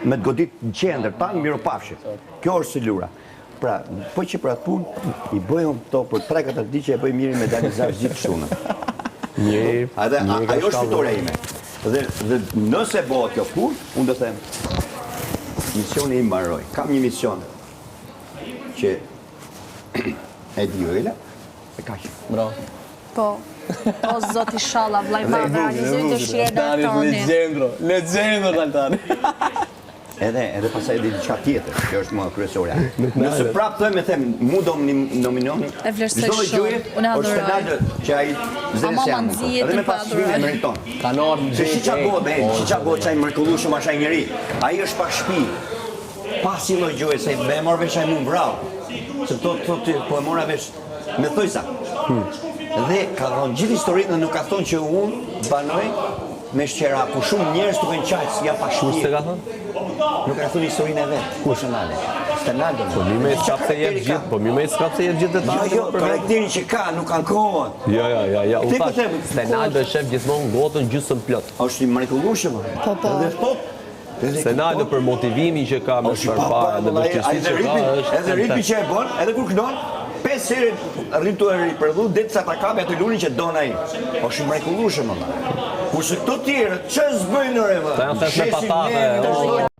me të godit në qendër, tanë miropafshim. Kjo është Silura. Pra, po që për atë punë, i bëjmë to për 3-4 ditë që e bëj mirë me realizar gjithë shtunën. Ajo është fitore ime. Dhe nëse bëhet kjo punë, unë do them, misioni im mbaroi. Kam një mision që e di ojla, e kaq. Bravo. Po, o zot inshallah, vllai ma realizoj dëshirën e Altani. Legjendro Altani. Edhe pasaj edhe diçka tjetër, që është më kryesore. Nëse prapë them, mu do më nominoni, E vlerësoj shumë, unë është adhuroj. Fernando që ai zënë se jam. Edhe me pasurinë e meriton. Kanor në Se si qa gohet qaj mrekullushëm asaj njeri. Ai është pa shtëpi. Pas i lloj gjoje, se me e morë vesh ai mu bravo. Se po e mora vesh me thojsa. Dhe ka thonë gjithë historinë dhe nuk ka thonë që unë banoj me shqera, ku shumë njerëz të kënë qajtë si ja pa shtëpi. Se ka thënë? Nuk ka thonë historinë e vetë, personale. Stenaldo. Po mi me s'kap se jep gjithë detajet. Jo, karakterin që ka, nuk ankohet. Ja, u Ti thash. po them, Stenaldo shef gjithmonë gotën gjysmë plot. është i mrekullueshëm. Edhe thot, Stenaldo për motivimin që ka me shpërfare dhe vështirësinë që ka është. edhe ritmi që e bën, edhe kur kënon, 5 herë rritu e ripërdhu, ditë sa ta kapi atë lunin që don ai. është i mrekullueshëm. Kurse këto tjerë, ç'ës bëjnë re vë? Ta janë thes me patate.